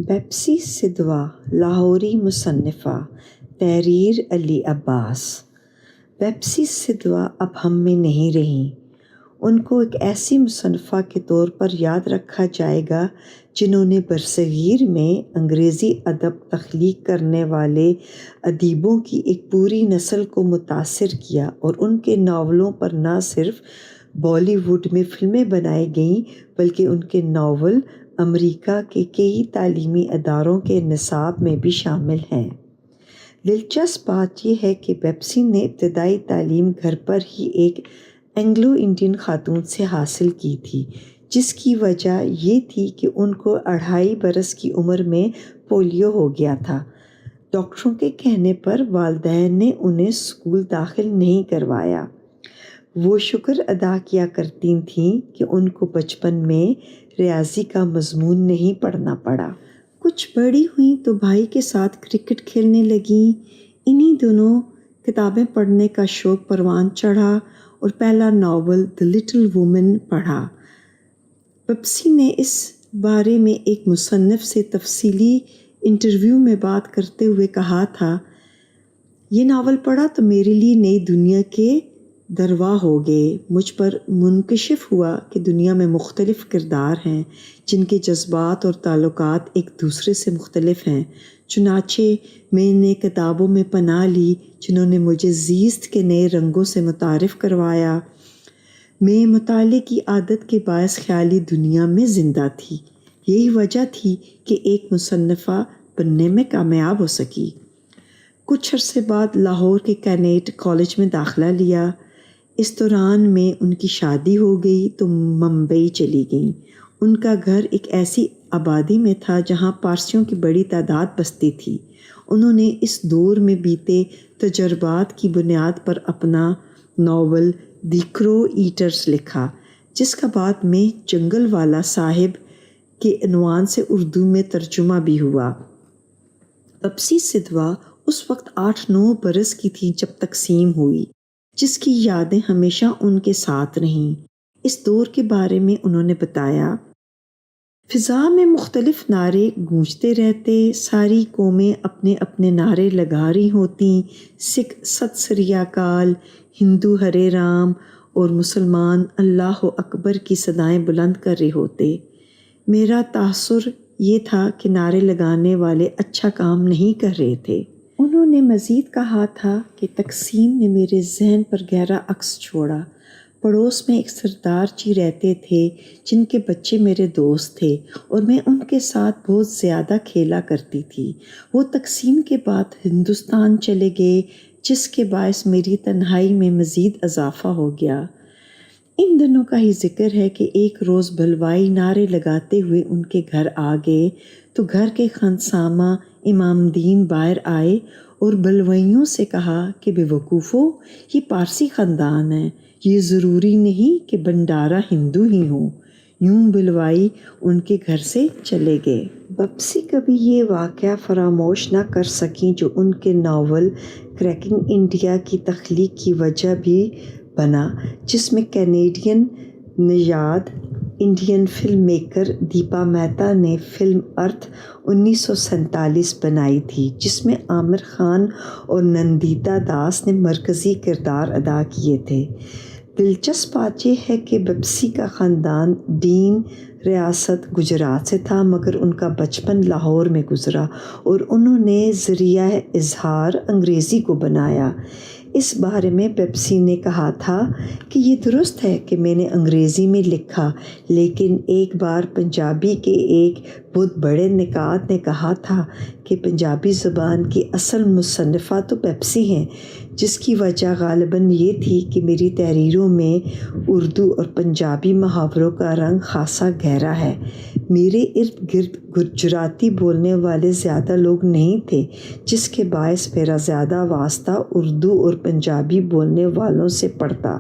بیپسی سدوا لاہوری مصنفہ، تحریر علی عباس۔ بیپسی سدوا اب ہم میں نہیں رہیں۔ ان کو ایک ایسی مصنفہ کے طور پر یاد رکھا جائے گا جنہوں نے برصغیر میں انگریزی ادب تخلیق کرنے والے ادیبوں کی ایک پوری نسل کو متاثر کیا، اور ان کے ناولوں پر نہ صرف بالی ووڈ میں فلمیں بنائی گئیں بلکہ ان کے ناول امریکہ کے کئی تعلیمی اداروں کے نصاب میں بھی شامل ہیں۔ دلچسپ بات یہ ہے کہ بیپسی نے ابتدائی تعلیم گھر پر ہی ایک اینگلو انڈین خاتون سے حاصل کی تھی، جس کی وجہ یہ تھی کہ ان کو 2.5 برس کی عمر میں پولیو ہو گیا تھا۔ ڈاکٹروں کے کہنے پر والدین نے انہیں اسکول داخل نہیں کروایا۔ وہ شکر ادا کیا کرتی تھیں کہ ان کو بچپن میں ریاضی کا مضمون نہیں پڑھنا پڑا۔ کچھ بڑی ہوئیں تو بھائی کے ساتھ کرکٹ کھیلنے لگیں۔ انہی دنوں کتابیں پڑھنے کا شوق پروان چڑھا اور پہلا ناول دی لٹل وومن پڑھا۔ بیپسی نے اس بارے میں ایک مصنف سے تفصیلی انٹرویو میں بات کرتے ہوئے کہا تھا، یہ ناول پڑھا تو میرے لیے نئی دنیا کے دروا ہو گئے۔ مجھ پر منکشف ہوا کہ دنیا میں مختلف کردار ہیں جن کے جذبات اور تعلقات ایک دوسرے سے مختلف ہیں۔ چنانچہ میں نے کتابوں میں پناہ لی جنہوں نے مجھے زیست کے نئے رنگوں سے متعارف کروایا۔ میں مطالعے کی عادت کے باعث خیالی دنیا میں زندہ تھی۔ یہی وجہ تھی کہ ایک مصنفہ بننے میں کامیاب ہو سکی۔ کچھ عرصے بعد لاہور کے کینٹ کالج میں داخلہ لیا۔ اس دوران میں ان کی شادی ہو گئی تو ممبئی چلی گئیں۔ ان کا گھر ایک ایسی آبادی میں تھا جہاں پارسیوں کی بڑی تعداد بستی تھی۔ انہوں نے اس دور میں بیتے تجربات کی بنیاد پر اپنا ناول دی کرو ایٹرز لکھا، جس کا بعد میں جنگل والا صاحب کے عنوان سے اردو میں ترجمہ بھی ہوا۔ بیپسی سدوا اس وقت 8-9 برس کی تھی جب تقسیم ہوئی، جس کی یادیں ہمیشہ ان کے ساتھ رہیں۔ اس دور کے بارے میں انہوں نے بتایا، فضا میں مختلف نعرے گونجتے رہتے، ساری قومیں اپنے اپنے نعرے لگا رہی ہوتیں، سکھ ست سری اکال، ہندو ہرے رام اور مسلمان اللہ اکبر کی صدائیں بلند کر رہے ہوتے۔ میرا تاثر یہ تھا کہ نعرے لگانے والے اچھا کام نہیں کر رہے تھے۔ انہوں نے مزید کہا تھا کہ تقسیم نے میرے ذہن پر گہرا عکس چھوڑا۔ پڑوس میں ایک سردار جی رہتے تھے جن کے بچے میرے دوست تھے اور میں ان کے ساتھ بہت زیادہ کھیلا کرتی تھی۔ وہ تقسیم کے بعد ہندوستان چلے گئے، جس کے باعث میری تنہائی میں مزید اضافہ ہو گیا۔ ان دنوں کا ہی ذکر ہے کہ ایک روز بلوائی نعرے لگاتے ہوئے ان کے گھر آ گئے تو گھر کے خانسامہ امام دین باہر آئے اور بلوائیوں سے کہا کہ بے وقوفو، یہ پارسی خاندان ہے، یہ ضروری نہیں کہ بنڈارا ہندو ہی ہوں۔ یوں بلوائی ان کے گھر سے چلے گئے۔ بیپسی کبھی یہ واقعہ فراموش نہ کر سکیں جو ان کے ناول کریکنگ انڈیا کی تخلیق کی وجہ بھی بنا، جس میں کینیڈین نژاد Indian film maker Deepa Mehta نے فلم ارتھ 1947 بنائی تھی، جس میں عامر خان اور نندیتا داس نے مرکزی کردار ادا کیے تھے۔ دلچسپ بات یہ ہے کہ بیپسی کا خاندان ڈین ریاست گجرات سے تھا، مگر ان کا بچپن لاہور میں گزرا اور انہوں نے ذریعہ اظہار انگریزی کو بنایا۔ اس بارے میں بیپسی نے کہا تھا کہ یہ درست ہے کہ میں نے انگریزی میں لکھا، لیکن ایک بار پنجابی کے ایک بہت بڑے نقاد نے کہا تھا کہ پنجابی زبان کی اصل مصنفہ تو بیپسی ہیں، جس کی وجہ غالباً یہ تھی کہ میری تحریروں میں اردو اور پنجابی محاوروں کا رنگ خاصا گہرا ہے۔ میرے ارد گرد گجراتی بولنے والے زیادہ لوگ نہیں تھے، جس کے باعث میرا زیادہ واسطہ اردو اور پنجابی بولنے والوں سے پڑتا،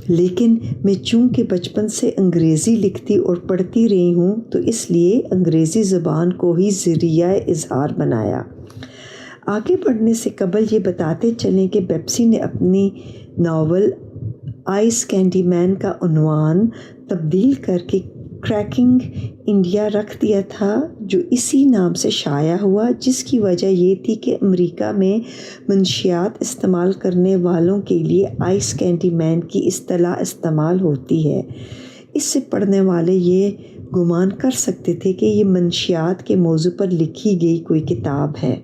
لیکن میں چونکہ بچپن سے انگریزی لکھتی اور پڑھتی رہی ہوں تو اس لیے انگریزی زبان کو ہی ذریعہ اظہار بنایا۔ آگے بڑھنے سے قبل یہ بتاتے چلیں کہ بیپسی نے اپنی ناول آئس کینڈی مین کا عنوان تبدیل کر کے کریکنگ انڈیا رکھ دیا تھا، جو اسی نام سے شائع ہوا، جس کی وجہ یہ تھی کہ امریکہ میں منشیات استعمال کرنے والوں کے لیے آئس کینڈی مین کی اصطلاح استعمال ہوتی ہے۔ اس سے پڑھنے والے یہ گمان کر سکتے تھے کہ یہ منشیات کے موضوع پر لکھی گئی کوئی کتاب ہے۔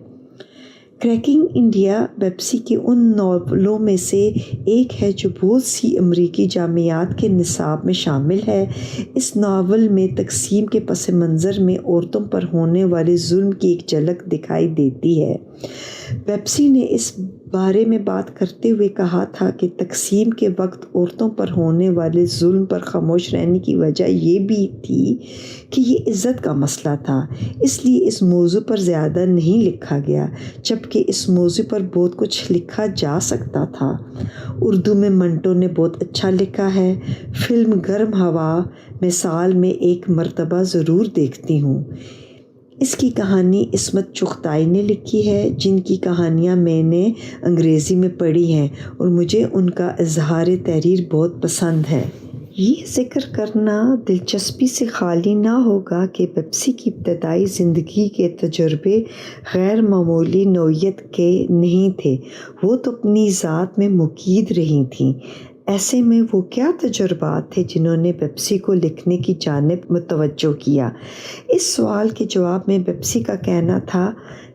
کریکنگ انڈیا پیپسی کے ان ناولوں میں سے ایک ہے جو بہت سی امریکی جامعات کے نصاب میں شامل ہے۔ اس ناول میں تقسیم کے پس منظر میں عورتوں پر ہونے والے ظلم کی ایک جھلک دکھائی دیتی ہے۔ پیپسی نے اس بارے میں بات کرتے ہوئے کہا تھا کہ تقسیم کے وقت عورتوں پر ہونے والے ظلم پر خاموش رہنے کی وجہ یہ بھی تھی کہ یہ عزت کا مسئلہ تھا، اس لیے اس موضوع پر زیادہ نہیں لکھا گیا، جبکہ اس موضوع پر بہت کچھ لکھا جا سکتا تھا۔ اردو میں منٹو نے بہت اچھا لکھا ہے۔ فلم گرم ہوا میں سال میں ایک مرتبہ ضرور دیکھتی ہوں۔ اس کی کہانی عصمت چغتائی نے لکھی ہے، جن کی کہانیاں میں نے انگریزی میں پڑھی ہیں اور مجھے ان کا اظہار تحریر بہت پسند ہے۔ یہ ذکر کرنا دلچسپی سے خالی نہ ہوگا کہ پیپسی کی ابتدائی زندگی کے تجربے غیر معمولی نوعیت کے نہیں تھے، وہ تو اپنی ذات میں مقید رہی تھیں۔ ایسے میں وہ کیا تجربات تھے جنہوں نے پیپسی کو لکھنے کی جانب متوجہ کیا؟ اس سوال کے جواب میں پیپسی کا کہنا تھا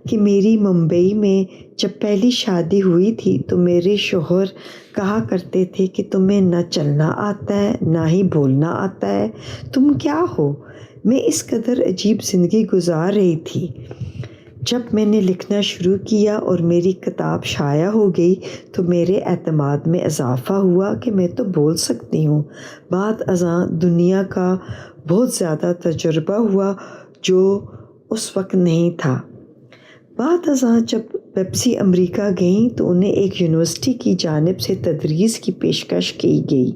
کہ میری ممبئی میں جب پہلی شادی ہوئی تھی تو میرے شوہر کہا کرتے تھے کہ تمہیں نہ چلنا آتا ہے نہ ہی بولنا آتا ہے، تم کیا ہو؟ میں اس قدر عجیب زندگی گزار رہی تھی۔ جب میں نے لکھنا شروع کیا اور میری کتاب شائع ہو گئی تو میرے اعتماد میں اضافہ ہوا کہ میں تو بول سکتی ہوں۔ بعد ازاں دنیا کا بہت زیادہ تجربہ ہوا جو اس وقت نہیں تھا۔ بعد ازاں جب پیپسی امریکہ گئیں تو انہیں ایک یونیورسٹی کی جانب سے تدریس کی پیشکش کی گئی۔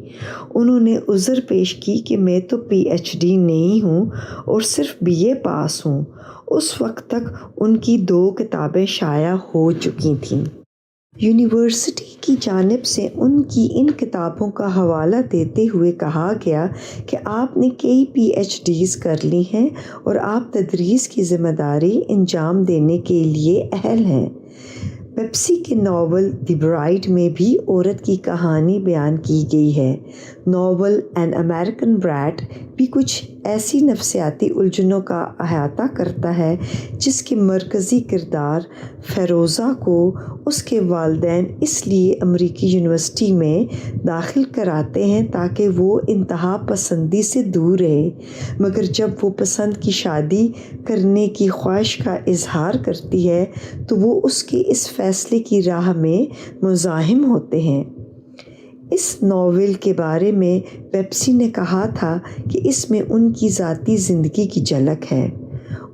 انہوں نے عذر پیش کی کہ میں تو پی ایچ ڈی نہیں ہوں اور صرف بی اے پاس ہوں۔ اس وقت تک ان کی 2 کتابیں شائع ہو چکی تھیں۔ یونیورسٹی کی جانب سے ان کی ان کتابوں کا حوالہ دیتے ہوئے کہا گیا کہ آپ نے کئی پی ایچ ڈیز کر لی ہیں اور آپ تدریس کی ذمہ داری انجام دینے کے لیے اہل ہیں۔ پیپسی کے ناول دی برائڈ میں بھی عورت کی کہانی بیان کی گئی ہے۔ ناول این امریکن بریٹ بھی کچھ ایسی نفسیاتی الجھنوں کا احاطہ کرتا ہے جس کے مرکزی کردار فیروزہ کو اس کے والدین اس لیے امریکی یونیورسٹی میں داخل کراتے ہیں تاکہ وہ انتہا پسندی سے دور رہے، مگر جب وہ پسند کی شادی کرنے کی خواہش کا اظہار کرتی ہے تو وہ اس کے اس فیصلے کی راہ میں مزاحم ہوتے ہیں۔ اس ناول کے بارے میں پیپسی نے کہا تھا کہ اس میں ان کی ذاتی زندگی کی جھلک ہے۔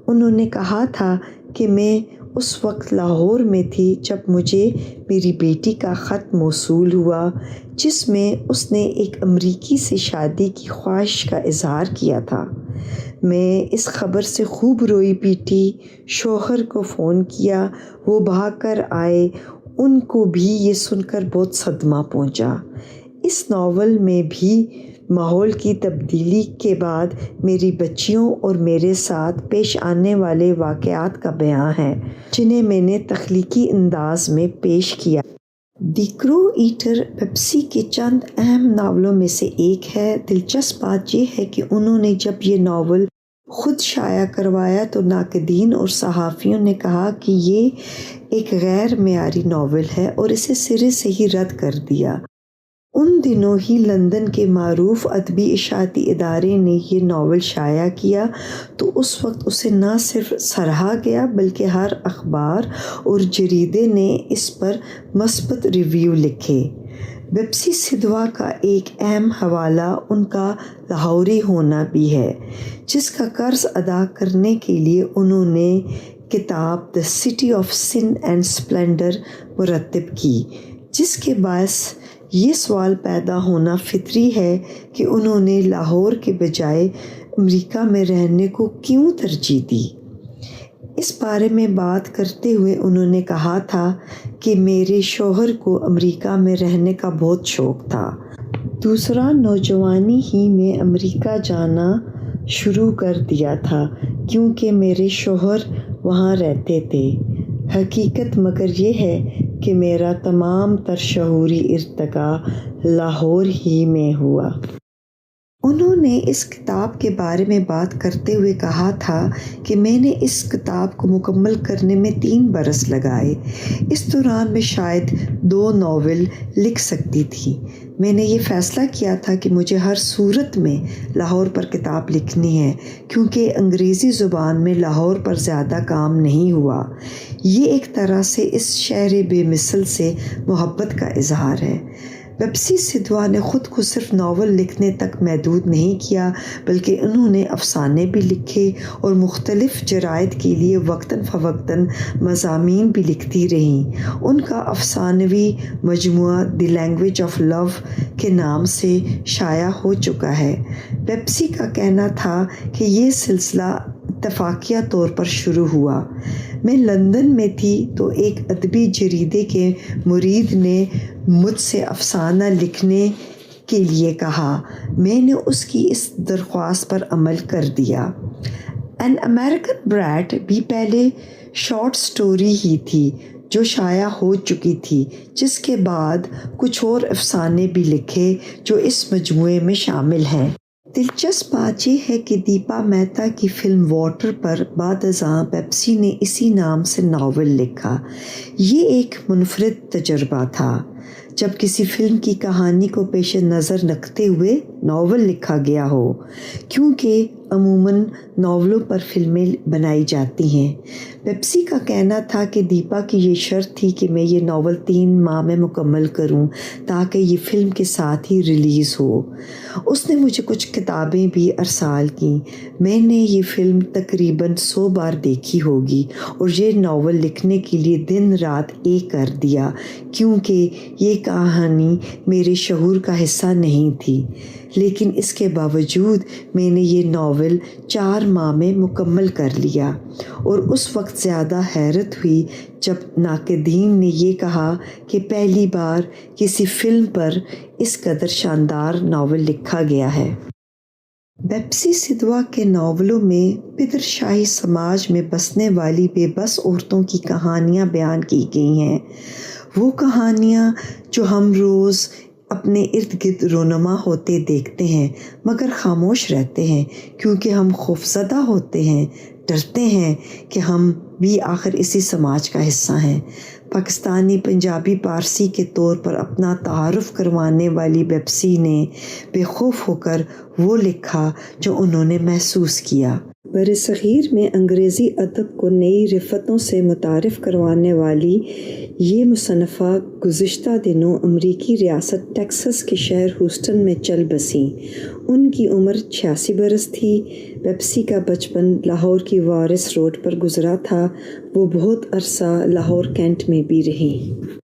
انہوں نے کہا تھا کہ میں اس وقت لاہور میں تھی جب مجھے میری بیٹی کا خط موصول ہوا جس میں اس نے ایک امریکی سے شادی کی خواہش کا اظہار کیا تھا۔ میں اس خبر سے خوب روئی پیٹی، شوہر کو فون کیا، وہ بھاگ کر آئے، ان کو بھی یہ سن کر بہت صدمہ پہنچا۔ اس ناول میں بھی ماحول کی تبدیلی کے بعد میری بچیوں اور میرے ساتھ پیش آنے والے واقعات کا بیان ہے جنہیں میں نے تخلیقی انداز میں پیش کیا۔ دی کرو ایٹر پیپسی کے چند اہم ناولوں میں سے ایک ہے۔ دلچسپ بات یہ ہے کہ انہوں نے جب یہ ناول خود شائع کروایا تو ناقدین اور صحافیوں نے کہا کہ یہ ایک غیر معیاری ناول ہے اور اسے سرے سے ہی رد کر دیا۔ ان دنوں ہی لندن کے معروف ادبی اشاعتی ادارے نے یہ ناول شائع کیا تو اس وقت اسے نہ صرف سراہا گیا بلکہ ہر اخبار اور جریدے نے اس پر مثبت ریویو لکھے۔ پیپسی سدھوا کا ایک اہم حوالہ ان کا لاہوری ہونا بھی ہے، جس کا قرض ادا کرنے کے لیے انہوں نے کتاب the city of sun and splendour مرتب کی، جس کے باعث یہ سوال پیدا ہونا فطری ہے کہ انہوں نے لاہور کے بجائے امریکہ میں رہنے کو کیوں ترجیح دی۔ اس بارے میں بات کرتے ہوئے انہوں نے کہا تھا کہ میرے شوہر کو امریکہ میں رہنے کا بہت شوق تھا۔ دوسرا، نوجوانی ہی میں امریکہ جانا شروع کر دیا تھا کیونکہ میرے شوہر وہاں رہتے تھے۔ حقیقت مگر یہ ہے کہ میرا تمام تر شعوری ارتقاء لاہور ہی میں ہوا۔ انہوں نے اس کتاب کے بارے میں بات کرتے ہوئے کہا تھا کہ میں نے اس کتاب کو مکمل کرنے میں 3 برس لگائے۔ اس دوران میں شاید 2 ناول لکھ سکتی تھی۔ میں نے یہ فیصلہ کیا تھا کہ مجھے ہر صورت میں لاہور پر کتاب لکھنی ہے کیونکہ انگریزی زبان میں لاہور پر زیادہ کام نہیں ہوا۔ یہ ایک طرح سے اس شہر بے مثل سے محبت کا اظہار ہے۔ پیپسی سدھوا نے خود کو صرف ناول لکھنے تک محدود نہیں کیا بلکہ انہوں نے افسانے بھی لکھے اور مختلف جرائد کے لیے وقتاً فوقتاً مضامین بھی لکھتی رہیں۔ ان کا افسانوی مجموعہ دی لینگویج آف لو کے نام سے شائع ہو چکا ہے۔ پیپسی کا کہنا تھا کہ یہ سلسلہ اتفاقیہ طور پر شروع ہوا۔ میں لندن میں تھی تو ایک ادبی جریدے کے مرید نے مجھ سے افسانہ لکھنے کے لیے کہا۔ میں نے اس کی اس درخواست پر عمل کر دیا۔ این امریکن بریٹ بھی پہلے شارٹ سٹوری ہی تھی جو شائع ہو چکی تھی، جس کے بعد کچھ اور افسانے بھی لکھے جو اس مجموعے میں شامل ہیں۔ دلچسپ بات یہ ہے کہ دیپا مہتا کی فلم واٹر پر بعد ازاں پیپسی نے اسی نام سے ناول لکھا۔ یہ ایک منفرد تجربہ تھا جب کسی فلم کی کہانی کو پیش نظر رکھتے ہوئے ناول لکھا گیا ہو، کیونکہ عموماً ناولوں پر فلمیں بنائی جاتی ہیں۔ پیپسی کا کہنا تھا کہ دیپا کی یہ شرط تھی کہ میں یہ ناول 3 ماہ میں مکمل کروں تاکہ یہ فلم کے ساتھ ہی ریلیز ہو۔ اس نے مجھے کچھ کتابیں بھی ارسال کیں۔ میں نے یہ فلم تقریباً 100 بار دیکھی ہوگی اور یہ ناول لکھنے کے لیے دن رات ایک کر دیا کیونکہ یہ کہانی میرے شعور کا حصہ نہیں تھی، لیکن اس کے باوجود میں نے یہ ناول 4 ماہ میں مکمل کر لیا اور اس وقت زیادہ حیرت ہوئی جب ناقدین نے یہ کہا کہ پہلی بار کسی فلم پر اس قدر شاندار ناول لکھا گیا ہے۔ پیپسی سدھوا کے ناولوں میں پدر شاہی سماج میں بسنے والی بے بس عورتوں کی کہانیاں بیان کی گئی ہیں، وہ کہانیاں جو ہم روز اپنے ارد گرد رونما ہوتے دیکھتے ہیں مگر خاموش رہتے ہیں کیونکہ ہم خوفزدہ ہوتے ہیں، ڈرتے ہیں کہ ہم بھی آخر اسی سماج کا حصہ ہیں۔ پاکستانی پنجابی پارسی کے طور پر اپنا تعارف کروانے والی پیپسی نے بے خوف ہو کر وہ لکھا جو انہوں نے محسوس کیا۔ برصغیر میں انگریزی ادب کو نئی رفتوں سے متعارف کروانے والی یہ مصنفہ گزشتہ دنوں امریکی ریاست ٹیکساس کے شہر ہیوسٹن میں چل بسیں۔ ان کی عمر 86 برس تھی۔ پیپسی کا بچپن لاہور کی وارث روڈ پر گزرا تھا۔ وہ بہت عرصہ لاہور کینٹ میں بھی رہیں۔